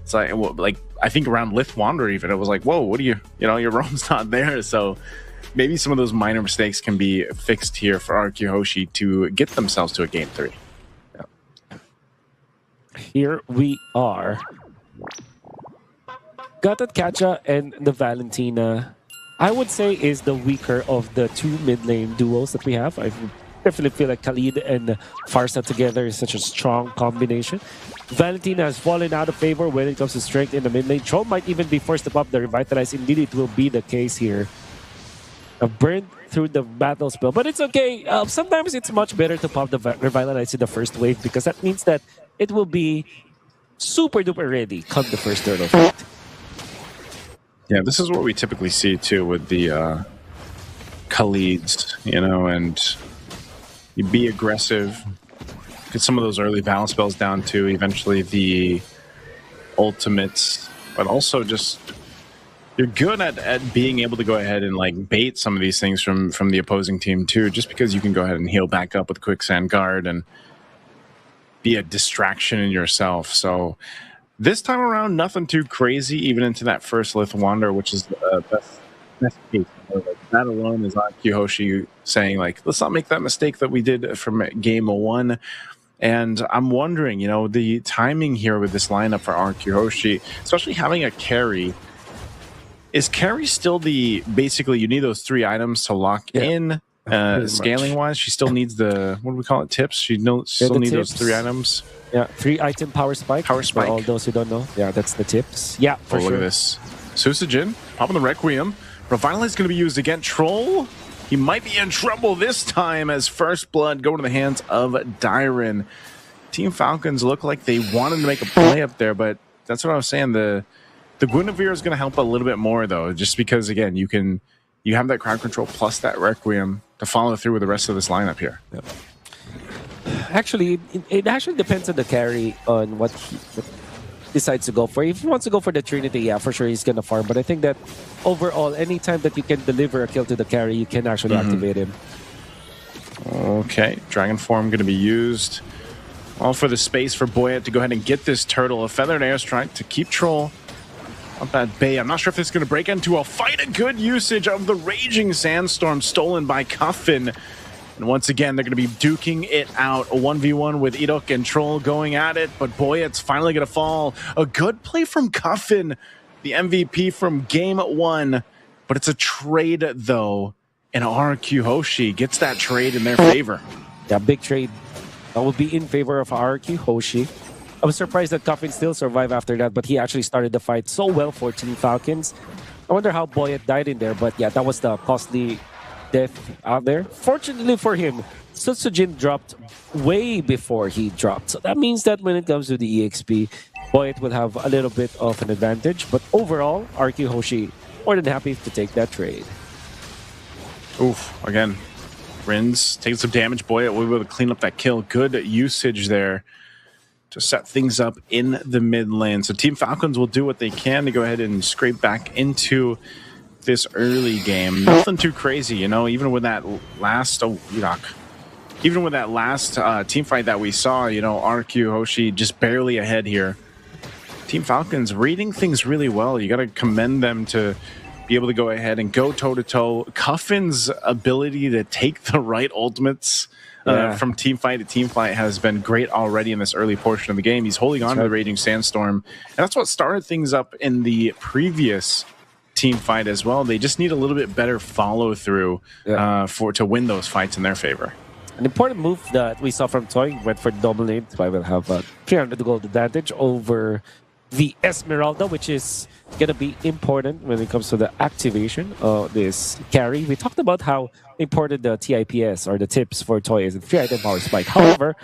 It's like I think around Lith Wander even, it was like, whoa, what are you know, your roam's not there. So maybe some of those minor mistakes can be fixed here for RRQ Hoshi to get themselves to a game 3. Here we are. Gatot Kacha and the Valentina, I would say, is the weaker of the two mid lane duos that we have. I definitely feel like Khalid and Farsa together is such a strong combination. Valentina has fallen out of favor when it comes to strength in the mid lane. Troll might even be forced to pop the Revitalize. Indeed, it will be the case here. Burned through the battle spell, but it's okay. Sometimes it's much better to pop the Revitalize in the first wave because that means that it will be super duper ready come the first turtle fight. Yeah, this is what we typically see too with the Khalids, you know, and you be aggressive, get some of those early balance spells down too, eventually the ultimates, but also just you're good at being able to go ahead and like bait some of these things from the opposing team too, just because you can go ahead and heal back up with Quicksand Guard and be a distraction in yourself. So this time around, nothing too crazy, even into that first Lith Wander, which is the best case. Like, that alone is RRQ Hoshi saying, like, let's not make that mistake that we did from game 1. And I'm wondering, you know, the timing here with this lineup for RRQ Hoshi, especially having a carry. Is carry still the basically you need those 3 items to lock in? Scaling wise, she still needs the, what do we call it, tips? She still needs those 3 items. Yeah, 3 item power spike. Power spike. For all those who don't know. Yeah, that's the tips. Yeah, for sure. Look at this. Susujin, popping the Requiem. Revitalize is going to be used again. Troll, he might be in trouble this time as First Blood going to the hands of Dyron. Team Falcons look like they wanted to make a play up there, but that's what I was saying. The Guinevere is going to help a little bit more, though, just because, again, you have that crowd control plus that Requiem to follow through with the rest of this lineup here. Yep. Actually, it actually depends on the carry on what he decides to go for. If he wants to go for the Trinity, yeah, for sure he's going to farm. But I think that overall, anytime that you can deliver a kill to the carry, you can actually activate him. Okay, Dragon Form going to be used. All for the space for Boyet to go ahead and get this turtle. A Feathered Airstrike to keep Troll up at bay. I'm not sure if this is going to break into a fight. A good usage of the Raging Sandstorm stolen by Cuffin. And once again, they're going to be duking it out. A 1v1 with Idok and Troll going at it, but Boyet's finally going to fall. A good play from Cuffin, the MVP from game 1. But it's a trade, though, and RRQ Hoshi gets that trade in their favor. Yeah, big trade. That will be in favor of RRQ Hoshi. I was surprised that Cuffin still survived after that, but he actually started the fight so well for Team Falcons. I wonder how Boyet died in there, but yeah, that was the costly death out there. Fortunately for him, Sutsujin dropped way before he dropped. So that means that when it comes to the EXP, Boyet will have a little bit of an advantage. But overall, RRQ Hoshi more than happy to take that trade. Oof, again, Rins taking some damage. Boyet will be able to clean up that kill. Good usage there to set things up in the mid lane. So Team Falcons will do what they can to go ahead and scrape back into this early game. Nothing too crazy, you know, even with that last even with that last team fight that we saw, you know, RRQ Hoshi just barely ahead here. Team Falcons reading things really well. You got to commend them to be able to go ahead and go toe-to-toe. Cuffin's ability to take the right ultimates from team fight to team fight has been great already in this early portion of the game. He's holding on to the Raging Sandstorm, and that's what started things up in the previous team fight as well. They just need a little bit better follow-through to win those fights in their favor. An important move that we saw from Toy went for double nade, so I will have a 300 gold advantage over the Esmeralda, which is going to be important when it comes to the activation of this carry. We talked about how important the TIPS or the tips for Toy is in 3 item power spike. However,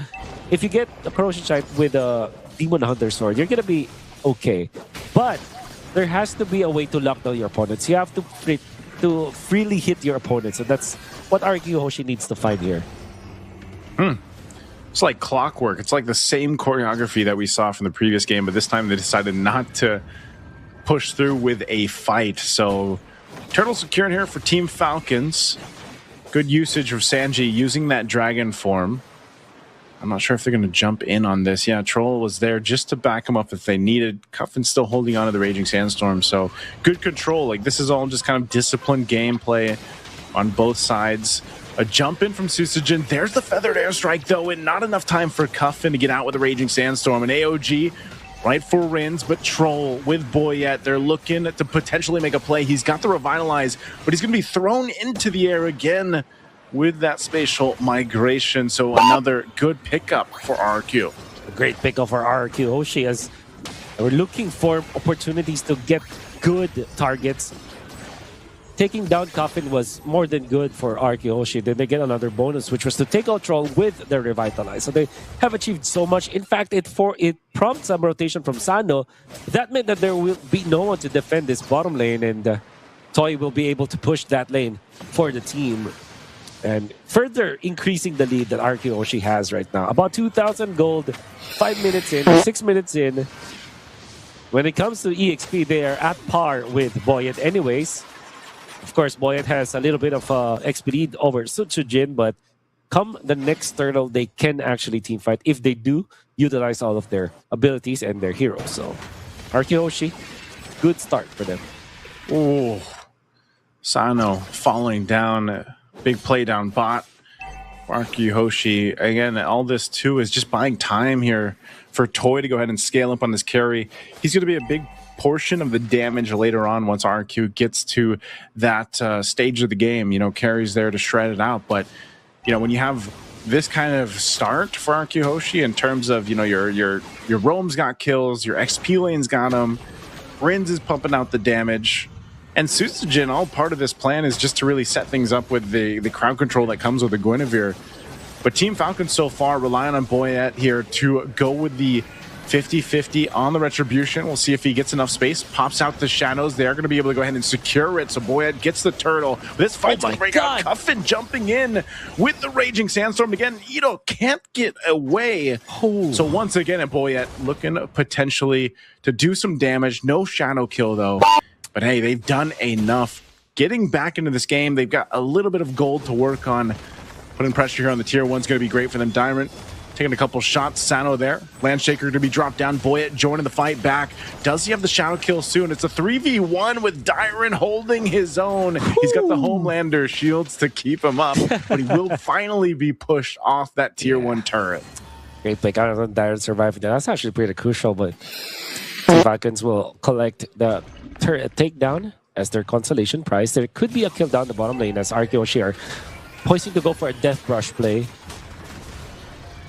if you get a Corrosion Shite with a Demon Hunter sword, you're going to be okay. But there has to be a way to lock down your opponents. You have to freely hit your opponents, and that's what RRQ Hoshi needs to find here. It's like clockwork. It's like the same choreography that we saw from the previous game, but this time they decided not to push through with a fight. So turtle secured here for Team Falcons. Good usage of Sanji using that dragon form. I'm not sure if they're going to jump in on this. Yeah, Troll was there just to back him up if they needed. Cuffin's still holding on to the Raging Sandstorm, so good control. Like, this is all just kind of disciplined gameplay on both sides. A jump in from Susujin. There's the feathered airstrike, though, and not enough time for Cuffin to get out with the Raging Sandstorm. And AOG, rightful wins, but Troll with Boyette, they're looking to potentially make a play. He's got the Revitalize, but he's going to be thrown into the air again with that spatial migration. So another good pickup for RRQ. A great pickup for RRQ Hoshi, as we're looking for opportunities to get good targets. Taking down Coffin was more than good for RRQ Hoshi. Then they get another bonus, which was to take out Troll with the Revitalize. So they have achieved so much. In fact, it prompts some rotation from Sano. That meant that there will be no one to defend this bottom lane, and Toy will be able to push that lane for the team, and further increasing the lead that RRQ Hoshi has right now. About 2,000 gold, 5 minutes in, 6 minutes in. When it comes to EXP, they are at par with Boyette anyways. Of course, Boyette has a little bit of XP lead over Sutsujin, but come the next turtle, they can actually teamfight if they do utilize all of their abilities and their heroes. So, RRQ Hoshi, good start for them. Oh, Sano falling down. Big play down bot. RRQ Hoshi. Again, all this too is just buying time here for Toy to go ahead and scale up on this carry. He's going to be a big portion of the damage later on once RRQ gets to that stage of the game. You know, carries there to shred it out. But, you know, when you have this kind of start for RRQ Hoshi in terms of, you know, your roam's got kills, your XP lane's got them, Rins is pumping out the damage. And Susujin, all part of this plan is just to really set things up with the crowd control that comes with the Guinevere. But Team Falcons so far relying on Boyette here to go with the 50-50 on the Retribution. We'll see if he gets enough space. Pops out the shadows. They're going to be able to go ahead and secure it. So Boyette gets the turtle. This fight's going to break out. Cuffin jumping in with the Raging Sandstorm. Again, Ito can't get away. Oh. So once again, Boyette looking potentially to do some damage. No shadow kill, though. But hey, they've done enough. Getting back into this game, they've got a little bit of gold to work on. Putting pressure here on the tier 1's going to be great for them. Diamond taking a couple shots. Sano there. Landshaker to be dropped down. Boyette joining the fight back. Does he have the shadow kill soon? It's a 3v1 with Dyron holding his own. He's got the Homelander shields to keep him up, but he will finally be pushed off that tier 1 turret. Great pick out of Dyron surviving that. That's actually pretty crucial, but the Falcons will collect the turret takedown as their consolation prize. There could be a kill down the bottom lane as RRQ Hoshi are poising to go for a Death Brush play.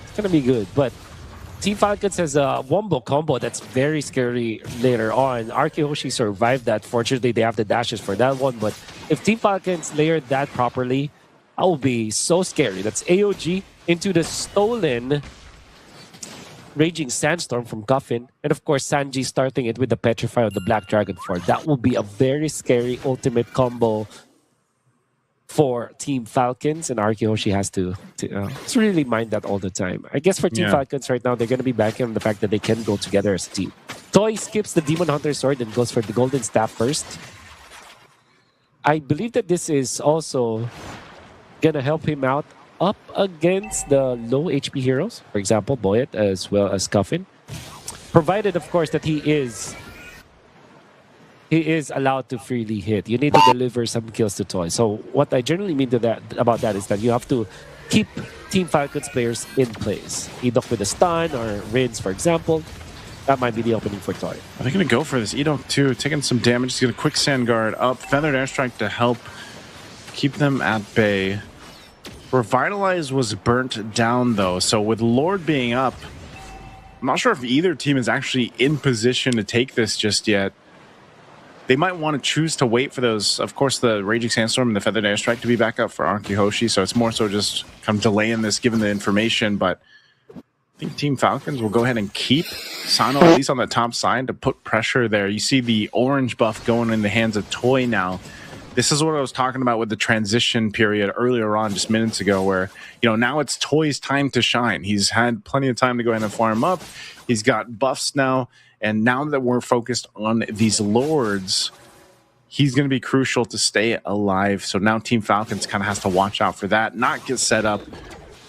It's gonna be good, but Team Falcons has a wombo combo that's very scary later on. RRQ Hoshi survived that. Fortunately, they have the dashes for that one, but if Team Falcons layered that properly, that will be so scary. That's AOG into the stolen Raging Sandstorm from Coffin, and of course Sanji starting it with the Petrify of the Black Dragon 4. That will be a very scary ultimate combo for Team Falcons, and RRQ Hoshi has to really mind that all the time. I guess for Team Falcons right now, they're going to be banking on the fact that they can go together as a team. Toy skips the Demon Hunter Sword and goes for the Golden Staff first. I believe that this is also going to help him out up against the low HP heroes, for example, Boyette as well as Coffin. Provided, of course, that he is allowed to freely hit. You need to deliver some kills to Toy. So what I generally mean about that is that you have to keep Team Falcons players in place. Edok with a stun or Rids, for example. That might be the opening for Toy. Are they going to go for this? Edok too, taking some damage. He's going to quick sand guard up. Feathered airstrike to help keep them at bay. Revitalize was burnt down though, so with Lord being up, I'm not sure if either team is actually in position to take this just yet. They might want to choose to wait for those, of course, the Raging Sandstorm and the Feathered Airstrike to be back up for RRQ Hoshi, so it's more so just kind of delaying this given the information, but I think Team Falcons will go ahead and keep Sano at least on the top side to put pressure there. You see the orange buff going in the hands of Toy now. This is what I was talking about with the transition period earlier on, just minutes ago, where, you know, now it's Toy's time to shine. He's had plenty of time to go ahead and farm up. He's got buffs now. And now that we're focused on these Lords, he's going to be crucial to stay alive. So now Team Falcons kind of has to watch out for that, not get set up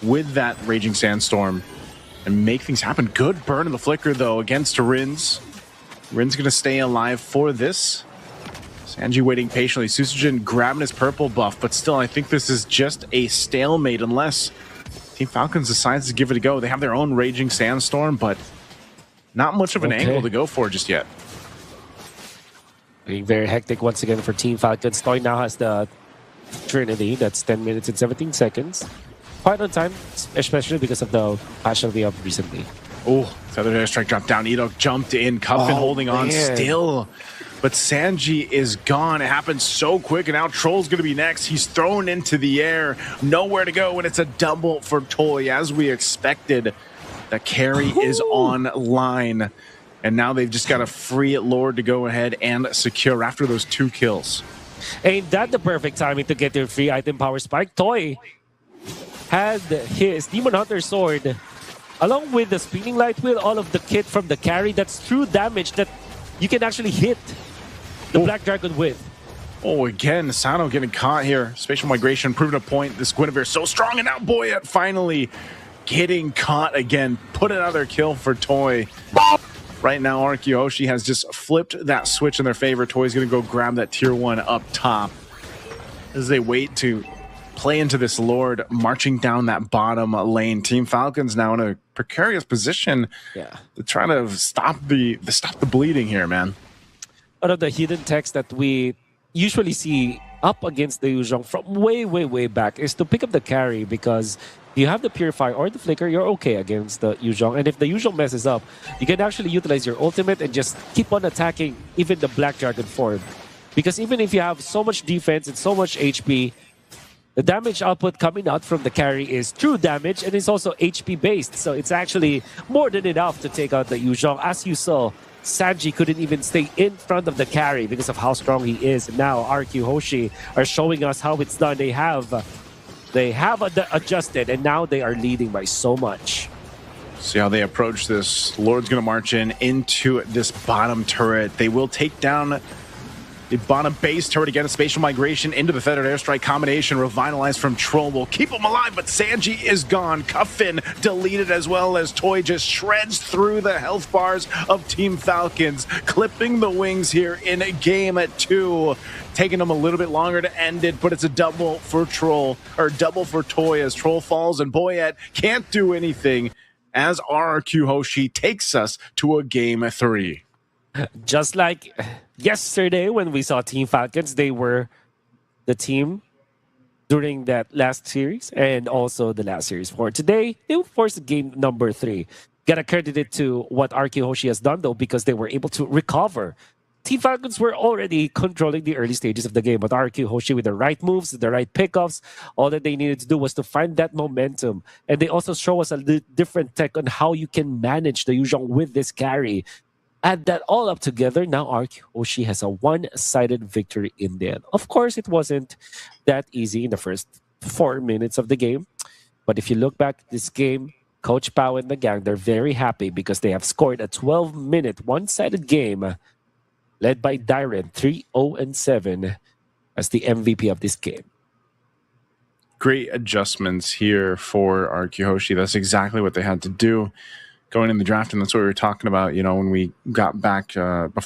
with that Raging Sandstorm and make things happen. Good burn in the flicker, though, against Rin's. Rin's going to stay alive for this. Sanji waiting patiently. Susujin grabbing his purple buff, but still, I think this is just a stalemate unless Team Falcons decides to give it a go. They have their own Raging Sandstorm, but not much of an angle to go for just yet. Being very hectic once again for Team Falcons. Toy now has the Trinity. That's 10 minutes and 17 seconds. Quite on time, especially because of the patch that we have recently. Oh, feather airstrike dropped down. Edok jumped in. Cuffin holding on still. But Sanji is gone. It happened so quick, and now Troll's going to be next. He's thrown into the air. Nowhere to go, and it's a double for Toy, as we expected. The carry is online, and now they've just got a free Lord to go ahead and secure after those 2 kills. Ain't that the perfect timing to get your free item power spike? Toy had his Demon Hunter sword, along with the spinning light wheel, all of the kit from the carry. That's true damage that you can actually hit the Black Dragon with. Oh, again, Sano getting caught here. Spatial migration proving a point. This Guinevere is so strong, and now Boyette finally getting caught again. Put another kill for Toy. Right now, RRQ Hoshi has just flipped that switch in their favor. Toy's going to go grab that tier 1 up top as they wait to play into this Lord marching down that bottom lane. Team Falcons now in a precarious position to try to stop the bleeding here, man. One of the hidden techs that we usually see up against the Yuzhong from way back is to pick up the carry, because you have the Purify or the Flicker, you're okay against the Yuzhong. And if the Yuzhong messes up, you can actually utilize your ultimate and just keep on attacking even the Black Dragon form. Because even if you have so much defense and so much HP, the damage output coming out from the carry is true damage, and it's also HP based. So it's actually more than enough to take out the Yuzhong. As you saw, Sanji couldn't even stay in front of the carry because of how strong he is. And now RRQ Hoshi are showing us how it's done. They have adjusted, and now they are leading by so much. See how they approach this. Lord's going to march into this bottom turret. They will take down the bottom base turret again. A spatial migration into the feathered airstrike combination. Revitalized from Troll will keep him alive, but Sanji is gone. Cuffin deleted, as well as Toy just shreds through the health bars of Team Falcons, clipping the wings here in game 2. Taking them a little bit longer to end it, but it's a double for Troll, or double for Toy, as Troll falls and Boyette can't do anything as RRQ Hoshi takes us to a game 3. Just like yesterday when we saw Team Falcons, they were the team during that last series and also the last series. For today, they will force game number 3. Gotta credit it to what RRQ Hoshi has done, though, because they were able to recover. Team Falcons were already controlling the early stages of the game, but RRQ Hoshi, with the right moves, the right pickoffs, all that they needed to do was to find that momentum. And they also show us a different tech on how you can manage the Yuzhong with this carry. Add that all up together, now RRQ Hoshi has a one-sided victory in the end. Of course, it wasn't that easy in the first 4 minutes of the game. But if you look back at this game, Coach Pao and the gang, they're very happy because they have scored a 12-minute one-sided game led by Dyren, 3-0-7 as the MVP of this game. Great adjustments here for RRQ Hoshi. That's exactly what they had to do going in the draft, and that's what we were talking about, when we got back before